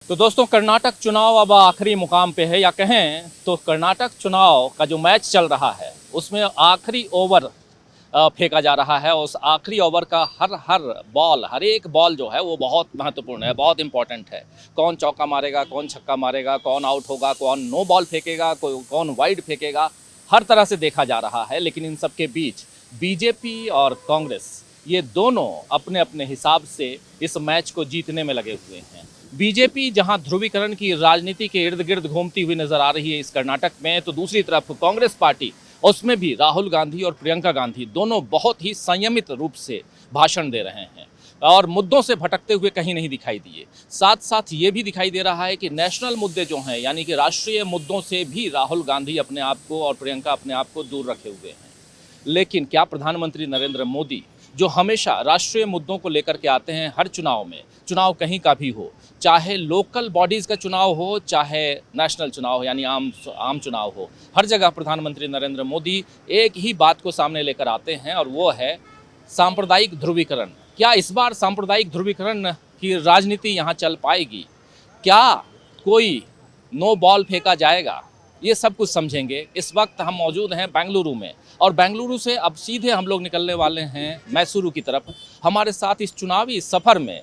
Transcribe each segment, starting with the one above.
तो दोस्तों कर्नाटक चुनाव अब आखिरी मुकाम पे है, या कहें तो कर्नाटक चुनाव का जो मैच चल रहा है उसमें आखिरी ओवर फेंका जा रहा है। उस आखिरी ओवर का हर बॉल, हर एक बॉल जो है वो बहुत महत्वपूर्ण है, बहुत इंपॉर्टेंट है। कौन चौका मारेगा, कौन छक्का मारेगा, कौन आउट होगा, कौन नो बॉल फेंकेगा, कौन वाइड फेंकेगा, हर तरह से देखा जा रहा है। लेकिन इन सब के बीच बीजेपी और कांग्रेस ये दोनों अपने अपने हिसाब से इस मैच को जीतने में लगे हुए हैं। बीजेपी जहां ध्रुवीकरण की राजनीति के इर्द गिर्द घूमती हुई नजर आ रही है इस कर्नाटक में, तो दूसरी तरफ कांग्रेस पार्टी, उसमें भी राहुल गांधी और प्रियंका गांधी दोनों बहुत ही संयमित रूप से भाषण दे रहे हैं और मुद्दों से भटकते हुए कहीं नहीं दिखाई दिए। साथ साथ ये भी दिखाई दे रहा है कि नेशनल मुद्दे जो हैं, यानी कि राष्ट्रीय मुद्दों से भी राहुल गांधी अपने आप को और प्रियंका अपने आप को दूर रखे हुए हैं। लेकिन क्या प्रधानमंत्री नरेंद्र मोदी, जो हमेशा राष्ट्रीय मुद्दों को लेकर के आते हैं हर चुनाव में, चुनाव कहीं का भी हो, चाहे लोकल बॉडीज़ का चुनाव हो चाहे नेशनल चुनाव हो, यानी आम चुनाव हो, हर जगह प्रधानमंत्री नरेंद्र मोदी एक ही बात को सामने लेकर आते हैं और वो है सांप्रदायिक ध्रुवीकरण। क्या इस बार सांप्रदायिक ध्रुवीकरण की राजनीति यहाँ चल पाएगी? क्या कोई नो बॉल फेंका जाएगा? ये सब कुछ समझेंगे। इस वक्त हम मौजूद हैं बेंगलुरु में, और बेंगलुरु से अब सीधे हम लोग निकलने वाले हैं मैसूरू की तरफ। हमारे साथ इस चुनावी सफ़र में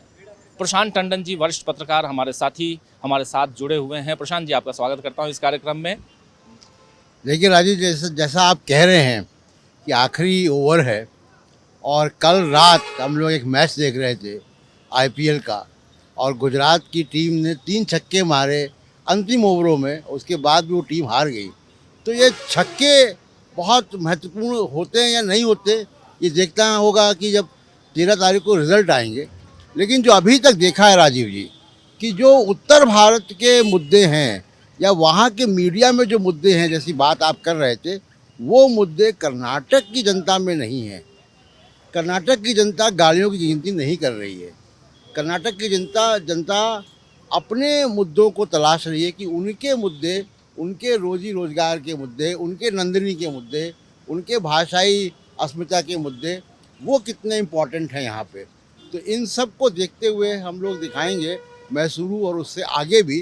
प्रशांत टंडन जी, वरिष्ठ पत्रकार, हमारे साथी हमारे साथ जुड़े हुए हैं। प्रशांत जी, आपका स्वागत करता हूं इस कार्यक्रम में। देखिए राजीव, जैसा आप कह रहे हैं कि आखिरी ओवर है, और कल रात हम लोग एक मैच देख रहे थे आईपीएल का, और गुजरात की टीम ने 3 छक्के मारे अंतिम ओवरों में, उसके बाद भी वो टीम हार गई। तो ये छक्के बहुत महत्वपूर्ण होते हैं या नहीं होते, ये देखना होगा कि जब 13 तारीख को रिज़ल्ट आएंगे। लेकिन जो अभी तक देखा है राजीव जी, कि जो उत्तर भारत के मुद्दे हैं या वहाँ के मीडिया में जो मुद्दे हैं, जैसी बात आप कर रहे थे, वो मुद्दे कर्नाटक की जनता में नहीं है। कर्नाटक की जनता गालियों की गिनती नहीं कर रही है। कर्नाटक की जनता अपने मुद्दों को तलाश रही है कि उनके मुद्दे, उनके रोजी रोजगार के मुद्दे, उनके नंदिनी के मुद्दे, उनके भाषाई अस्मिता के मुद्दे, वो कितने इम्पोर्टेंट हैं यहाँ पे। तो इन सब को देखते हुए हम लोग दिखाएंगे मैसूरू और उससे आगे भी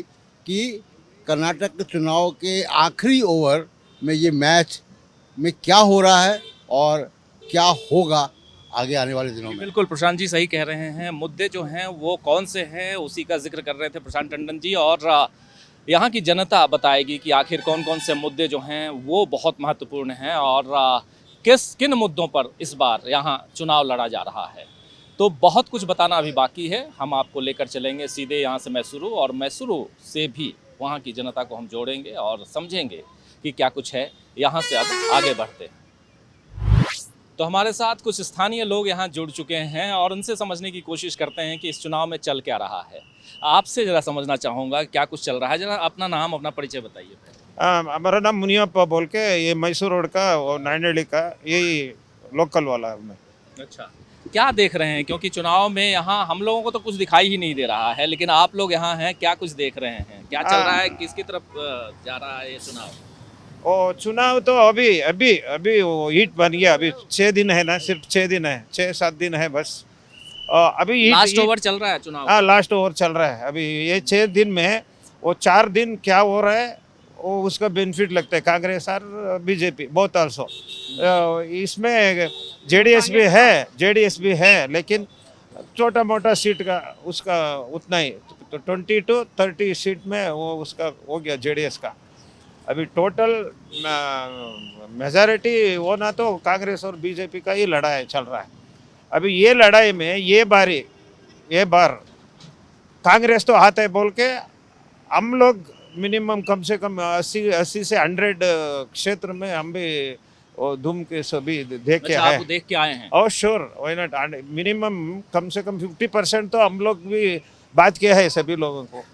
कि कर्नाटक के चुनाव के आखिरी ओवर में ये मैच में क्या हो रहा है और क्या होगा आगे आने वाले दिनों में। बिल्कुल, प्रशांत जी सही कह रहे हैं। मुद्दे जो हैं वो कौन से हैं, उसी का जिक्र कर रहे थे प्रशांत टंडन जी। और यहाँ की जनता बताएगी कि आखिर कौन कौन से मुद्दे जो हैं वो बहुत महत्वपूर्ण हैं, और किन मुद्दों पर इस बार यहाँ चुनाव लड़ा जा रहा है। तो बहुत कुछ बताना अभी बाकी है। हम आपको लेकर चलेंगे सीधे यहाँ से मैसूरू, और मैसूरू से भी वहाँ की जनता को हम जोड़ेंगे और समझेंगे कि क्या कुछ है। यहाँ से अब आगे बढ़ते हैं। तो हमारे साथ कुछ स्थानीय लोग यहाँ जुड़ चुके हैं और उनसे समझने की कोशिश करते हैं कि इस चुनाव में चल क्या रहा है। आपसे ज़रा समझना चाहूँगा क्या कुछ चल रहा है। जरा अपना नाम, अपना परिचय बताइए। हमारा नाम मुनियप्पा बोल के, ये मैसूर रोड का और नाइनेडी का यही लोकल वाला है मैं। अच्छा, क्या देख रहे हैं? क्योंकि चुनाव में यहाँ हम लोगों को तो कुछ दिखाई ही नहीं दे रहा है, लेकिन आप लोग यहाँ हैं, क्या कुछ देख रहे हैं? क्या चल रहा है? किसकी तरफ जा रहा है ये चुनाव? वो चुनाव तो अभी अभी अभी वो हीट बन गया। अभी 6 दिन है ना, सिर्फ 6 दिन है, 6-7 दिन है बस। अभी लास्ट ओवर चल रहा है चुनाव। हाँ, लास्ट ओवर चल रहा है अभी। ये 6 दिन में वो 4 दिन क्या हो रहा है वो उसका बेनिफिट लगता है कांग्रेस और बीजेपी बोथ आल्सो। इसमें जेडीएस भी है, लेकिन छोटा मोटा सीट का उसका उतना ही, तो 20 to 30 सीट में वो उसका हो गया जेडीएस का। अभी टोटल मेजॉरिटी वो ना तो कांग्रेस और बीजेपी का ही लड़ाई चल रहा है। अभी ये लड़ाई में ये बार कांग्रेस तो आता है बोल के हम लोग मिनिमम कम से कम 80 से 100 क्षेत्र में हम भी धूम के सभी देख के आए। आप देख के आए हैं? और श्योर, व्हाई नॉट। मिनिमम कम से कम 50% तो हम लोग भी बात किया है सभी लोगों को।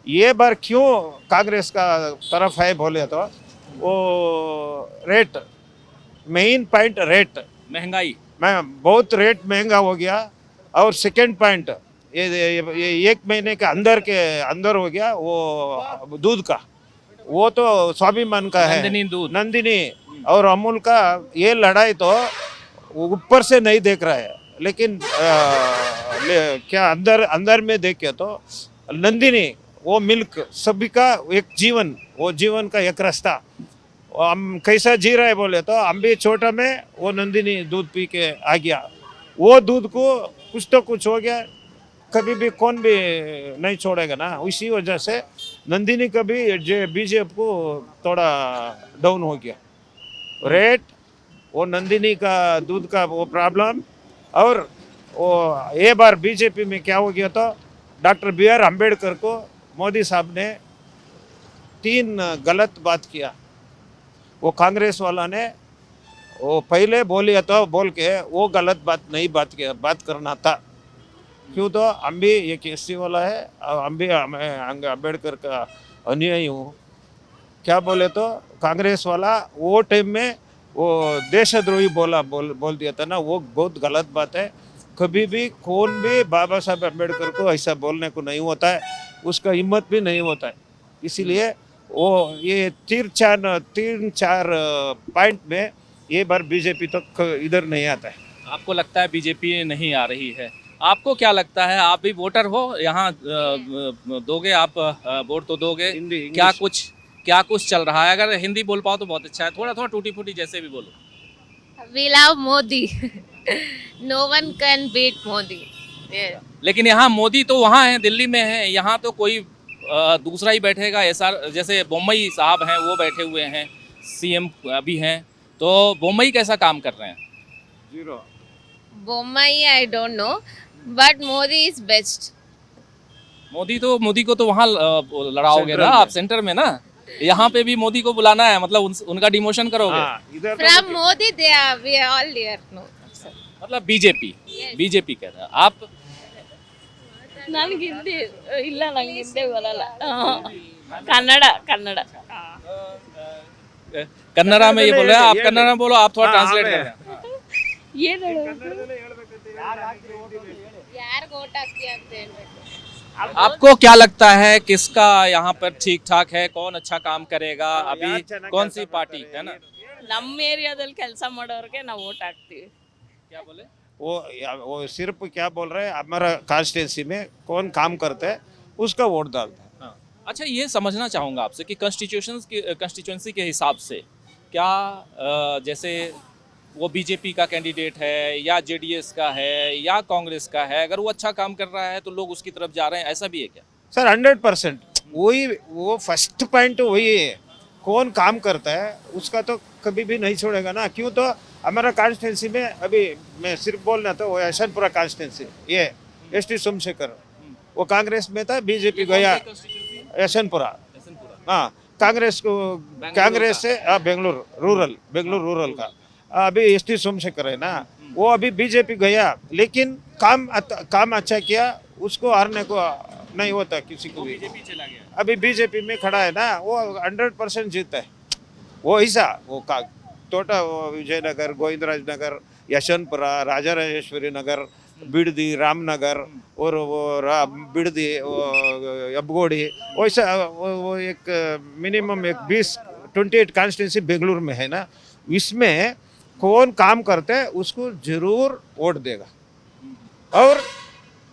ये बार क्यों कांग्रेस का तरफ है बोले तो वो रेट, मेन पॉइंट रेट, महंगाई बहुत रेट महंगा हो गया। और सेकेंड पॉइंट ये 1 महीने के अंदर हो गया वो दूध का, वो तो स्वाभिमान का है, नंदिनी और अमूल का। ये लड़ाई तो ऊपर से नहीं देख रहा है, लेकिन क्या अंदर में देखे तो नंदिनी वो मिल्क सभी का एक जीवन, वो जीवन का एक रास्ता। हम कैसा जी रहे बोले तो हम भी छोटा में वो नंदिनी दूध पी के आ गया, वो दूध को कुछ तो कुछ हो गया, कभी भी कौन भी नहीं छोड़ेगा ना। इसी वजह से नंदिनी का भी बीजेपी को थोड़ा डाउन हो गया रेट, वो नंदिनी का दूध का वो प्रॉब्लम। और वो ये बार बीजेपी में क्या हो गया तो डॉक्टर बी आर अम्बेडकर को मोदी साहब ने 3 गलत बात किया। वो कांग्रेस वाला ने वो पहले बोलिया तो बोल के वो गलत बात करना था। क्यों तो हम भी एक एससी वाला है और हम भी अम्बेडकर का अनुयायी हूँ। क्या बोले तो कांग्रेस वाला वो टाइम में वो देशद्रोही बोल दिया था ना, वो बहुत गलत बात है। कभी भी कौन भी बाबा साहब अम्बेडकर को ऐसा बोलने को नहीं होता है, उसका हिम्मत भी नहीं होता है। इसीलिए वो ये 3-4 पॉइंट में ये बार बीजेपी तक इधर नहीं आता है। आपको लगता है बीजेपी नहीं आ रही है? आपको क्या लगता है, आप भी वोटर हो यहाँ, दोगे आप वोट तो दोगे? हिंदी क्या कुछ चल रहा है? अगर हिंदी बोल पाओ तो बहुत अच्छा है, थोड़ा थोड़ा टूटी फूटी जैसे भी बोलो। We love Modi. No one can beat Modi. Yeah. लेकिन यहाँ मोदी तो वहाँ है, दिल्ली में है, यहाँ तो कोई दूसरा ही बैठेगा। ऐसा जैसे बोम्मई साहब हैं वो बैठे हुए हैं, सीएम अभी हैं, तो बोम्मई कैसा काम कर रहे हैं? Zero. Bommai, I don't know, but Modi is best. Modi को तो वहाँ लड़ाओगे सेंट्रल ना में। आप, सेंटर में ना। यहाँ पे भी मोदी को बुलाना है, मतलब उनका डिमोशन करोगे? हाँ, इधर From Modi, we are all there. No. मतलब बीजेपी कह रहे हैं आप? ನನಗೆ ಹಿಂದಿ ಇಲ್ಲ, ನಂಗೆ ಹಿಂದಿ ಬರಲ್ಲ. ಕನ್ನಡ ಕನ್ನಡ कन्नड़ा में ये बोल रहे हैं आप, ये- कन्नड़ा में बोलो, आप थोड़ा हाँ, ट्रांसलेट हमें- कर रहे हैं। ಏನು ಯಾರಿಗೆ vote ಹಾಕ್ತೀಯ ಅಂತ ಹೇಳ್ಬೇಕು. आपको क्या लगता है किसका यहाँ पर ठीक ठाक है, कौन अच्छा काम करेगा? अभी यार ಚೆನ್ನಾಗಿ कौन ಕೆಲ್ಸ सी पार्टी ಮಾಡ್ತಾರೆ, है ना? ನಮ್ಮ ಏರಿಯಾದಲ್ಲಿ ಕೆಲಸ ಮಾಡೋರಿಗೆ ನಾವು ವೋಟ್ ಹಾಕ್ತೀವಿ. क्या बोले? वो सिर्फ क्या बोल रहे हैं, हमारा कॉन्स्टिट्यूंसी में कौन काम करता है उसका वोट डालता है। हाँ। अच्छा, ये समझना चाहूँगा आपसे कि कंस्टिट्यूंसी के हिसाब से क्या जैसे वो बीजेपी का कैंडिडेट है या जेडीएस का है या कांग्रेस का है, अगर वो अच्छा काम कर रहा है तो लोग उसकी तरफ जा रहे हैं, ऐसा भी है क्या? सर 100% वही, वो फर्स्ट पॉइंट वही है, कौन काम करता है उसका तो कभी भी नहीं छोड़ेगा ना। क्यों तो हमारा कॉन्स्टिट्यूंसी में अभी मैं सिर्फ बोलना तो वो यशवंतपुरा कॉन्स्टिट्यूंसी, ये एसटी सोमशेखर वो कांग्रेस में था, बीजेपी गया यशवंतपुरा। हाँ, कांग्रेस से बेंगलुरु रूरल का अभी एसटी सोमशेखर है ना, वो अभी बीजेपी गया, लेकिन काम अच्छा किया, उसको हारने को नहीं होता किसी को भी। चला गया। अभी बीजेपी में खड़ा है ना, वो 100% जीता है। वो ऐसा वो तोटा वो विजयनगर, गोविंदराज नगर, यशवंतपुरा, राजा राजेश्वरी नगर, बिड़दी, रामनगर और वो बिड़दी, अबगोड़ी, वैसा वो एक मिनिमम 28 कॉन्स्टिट्यूंसी बेंगलुरु में है ना, इसमें कौन काम करते हैं उसको जरूर वोट देगा। और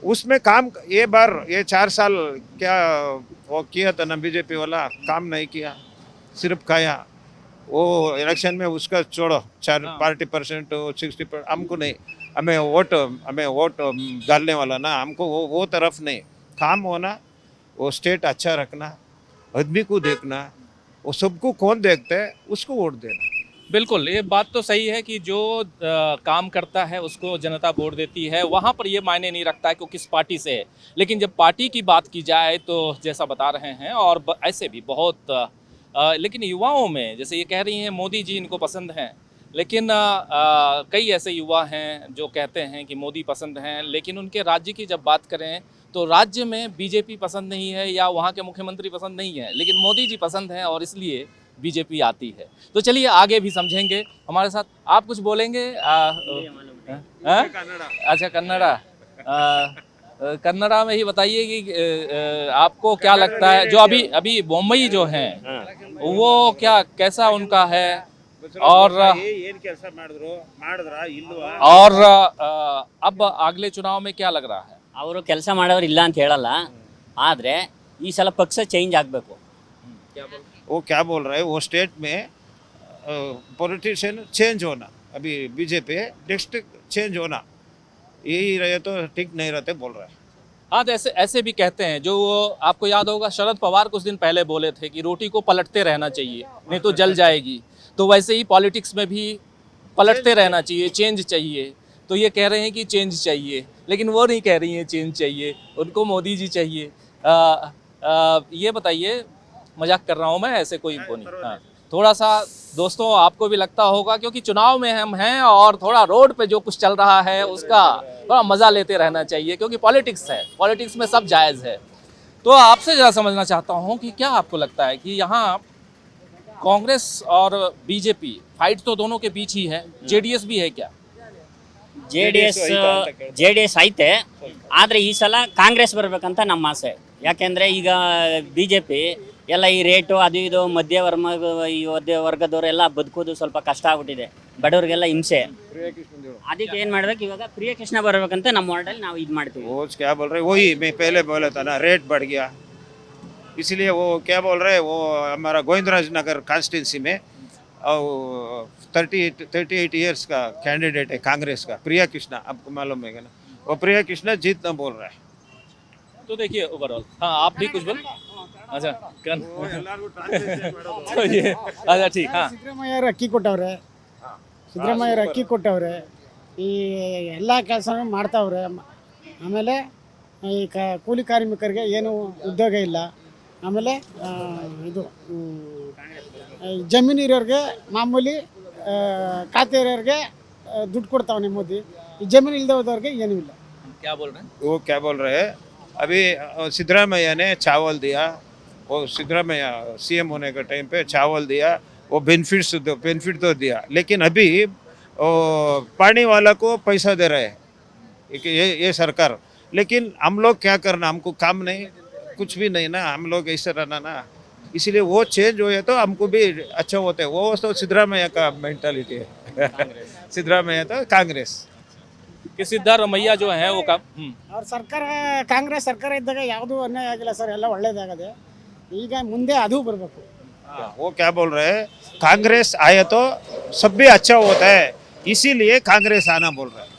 उसमें काम ये बार ये 4 साल क्या वो किया था ना बीजेपी वाला, काम नहीं किया, सिर्फ खाया। वो इलेक्शन में उसका छोड़ो, 40% 60%, हमको नहीं, हमें वोट डालने वाला ना, हमको वो तरफ नहीं। काम होना, वो स्टेट अच्छा रखना, आदमी को देखना, वो सबको कौन देखता है उसको वोट देना। बिल्कुल, ये बात तो सही है कि जो काम करता है उसको जनता वोट देती है, वहाँ पर ये मायने नहीं रखता है कि वो किस पार्टी से है। लेकिन जब पार्टी की बात की जाए तो जैसा बता रहे हैं, और ऐसे भी बहुत लेकिन युवाओं में, जैसे ये कह रही हैं मोदी जी इनको पसंद हैं, लेकिन कई ऐसे युवा हैं जो कहते हैं कि मोदी पसंद हैं, लेकिन उनके राज्य की जब बात करें तो राज्य में बीजेपी पसंद नहीं है या वहाँ के मुख्यमंत्री पसंद नहीं है, लेकिन मोदी जी पसंद हैं और इसलिए बीजेपी आती है। तो चलिए आगे भी समझेंगे हमारे साथ। आप कुछ बोलेंगे? अच्छा, कन्नड़ा में ही बताइए कि आपको क्या लगता है, जो अभी बोम्मई जो हैं वो कैसा उनका है, और अब अगले चुनाव में क्या लग रहा है? ಅವರು ಕೆಲಸ ಮಾಡೋರು ಇಲ್ಲ ಅಂತ ಹೇಳಲ್ಲ, ಆದರೆ ಈ ಸಲ ಪಕ್ಷ ಚೇಂಜ್ ಆಗಬೇಕು. वो क्या बोल रहे हैं, वो स्टेट में पॉलिटिशियन चेंज होना, अभी बीजेपी है, नेक्स्ट चेंज होना, यही रहे तो ठीक नहीं रहते बोल रहा है। हाँ, तो ऐसे ऐसे भी कहते हैं, जो आपको याद होगा शरद पवार कुछ दिन पहले बोले थे कि रोटी को पलटते रहना चाहिए नहीं तो जल जाएगी। तो वैसे ही पॉलिटिक्स में भी पलटते रहना चाहिए, चेंज चाहिए। तो ये कह रहे हैं कि चेंज चाहिए, लेकिन वो नहीं कह रही हैं चेंज चाहिए, उनको मोदी जी चाहिए। ये बताइए, मजाक कर रहा हूँ मैं, ऐसे कोई वो नहीं। हाँ, थोड़ा सा दोस्तों आपको भी लगता होगा, क्योंकि चुनाव में हम हैं और थोड़ा रोड पे जो कुछ चल रहा है उसका थोड़ा मज़ा लेते रहना चाहिए, क्योंकि पॉलिटिक्स है, पॉलिटिक्स में सब जायज़ है। तो आपसे ज़रा समझना चाहता हूँ कि क्या आपको लगता है कि यहाँ कांग्रेस और बीजेपी फाइट तो दोनों के बीच ही है, जेडीएस भी है क्या? ಜೆ ಡಿ ಎಸ್ ಐತೆ, ಆದರೆ ಈ ಸಲ ಕಾಂಗ್ರೆಸ್ ಬರಬೇಕಂತ ನಮ್ಮ ಆಸೆ. ಯಾಕೆಂದರೆ ಈಗ ಬಿ ಜೆ ಪಿ ಎಲ್ಲ ಈ ರೇಟು ಅದು ಇದು ಮಧ್ಯ ವರ್ಗದವರೆಲ್ಲ ಬದುಕೋದು ಸ್ವಲ್ಪ ಕಷ್ಟ ಆಗ್ಬಿಟ್ಟಿದೆ, ಬಡವರಿಗೆಲ್ಲ ಹಿಂಸೆ. ಅದಕ್ಕೆ ಏನು ಮಾಡ್ಬೇಕು, ಇವಾಗ ಪ್ರಿಯಕೃಷ್ಣ ಬರಬೇಕಂತ ನಮ್ಮ ವಾರ್ಡಲ್ಲಿ ನಾವು ಇದು ಮಾಡ್ತೀವಿ. वो क्या बोल रहे हैं, वही मैं पहले बोला था ना, रेट बढ़ गया, इसलिए वो क्या बोल रहे हैं, वो हमारा गोविंदराज नगर कॉन्स्टिट्यूंसी में 38 इयर्स का कैंडिडेट है कांग्रेस का, प्रिया कृष्णा, आपको मालूम है ना, वो प्रिया कृष्णा जीतना बोल रहा है। तो देखिए ओवरऑल, हाँ आप भी कुछ बोल। अच्छा तो ये अच्छा ठीक, हाँ ಸಿದ್ದರಾಮಯ್ಯರು ಅಕ್ಕಿ ಕೊಟ್ಟವ್ರೆ, ಸಿದ್ದರಾಮಯ್ಯರು ಅಕ್ಕಿ ಕೊಟ್ಟವ್ರೆ, ಈ ಎಲ್ಲ ಕೆಲಸನೂ ಮಾಡ್ತಾವ್ರೆ. ಆಮೇಲೆ ಈ ಕೂಲಿ ಕಾರ್ಮಿಕರಿಗೆ ಏನು ಉದ್ಯೋಗ ಇಲ್ಲ. ಆಮೇಲೆ ಇದು ಜಮೀನು ಇರೋರಿಗೆ ಮಾಮೂಲಿ ಖಾತೆ ಇರೋರಿಗೆ ದುಡ್ಡು ಕೊಡ್ತಾವನೆ ಮೋದಿ, ಈ ಜಮೀನು ಇಲ್ಲದೆ ಹೋದವ್ರಿಗೆ ಏನೂ ಇಲ್ಲ. क्या बोल रहे हैं? वो क्या बोल रहे हैं, अभी सिद्धरामैया ने चावल दिया, वो सिद्धरामैया सीएम होने के टाइम पे चावल दिया, वो बेनिफिट तो दिया, लेकिन अभी वो पानी वाला को पैसा दे रहे हैं ये सरकार। लेकिन हम लोग क्या करना, हमको काम नहीं, कुछ भी नहीं ना, हम लोग ऐसे रहना ना, इसलिए वो चेंज हुए तो हमको भी अच्छा होता है। वो तो सिद्धरामैया का मेंटालिटी है सिद्धरामैया तो कांग्रेस कि सिद्धारमैया जो है वो ಅವ್ರ ಸರ್ಕಾರ, ಕಾಂಗ್ರೆಸ್ ಸರ್ಕಾರ ಇದ್ದಾಗ ಯಾವುದೂ ಅನ್ಯಾಯ ಆಗಿಲ್ಲ ಸರ್, ಎಲ್ಲ ಒಳ್ಳೇದಾಗದೆ. ಈಗ ಮುಂದೆ ಅದು ಬರಬೇಕು. वो क्या बोल रहे हैं, कांग्रेस आए तो सब भी अच्छा होता है, इसीलिए कांग्रेस आना बोल रहा है।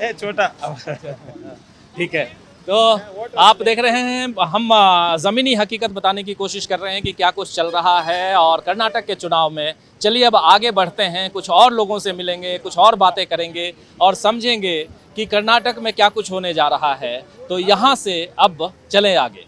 ए छोटा ठीक है। तो आप देख रहे हैं, हम ज़मीनी हकीकत बताने की कोशिश कर रहे हैं कि क्या कुछ चल रहा है और कर्नाटक के चुनाव में। चलिए अब आगे बढ़ते हैं, कुछ और लोगों से मिलेंगे, कुछ और बातें करेंगे और समझेंगे कि कर्नाटक में क्या कुछ होने जा रहा है। तो यहाँ से अब चलें आगे।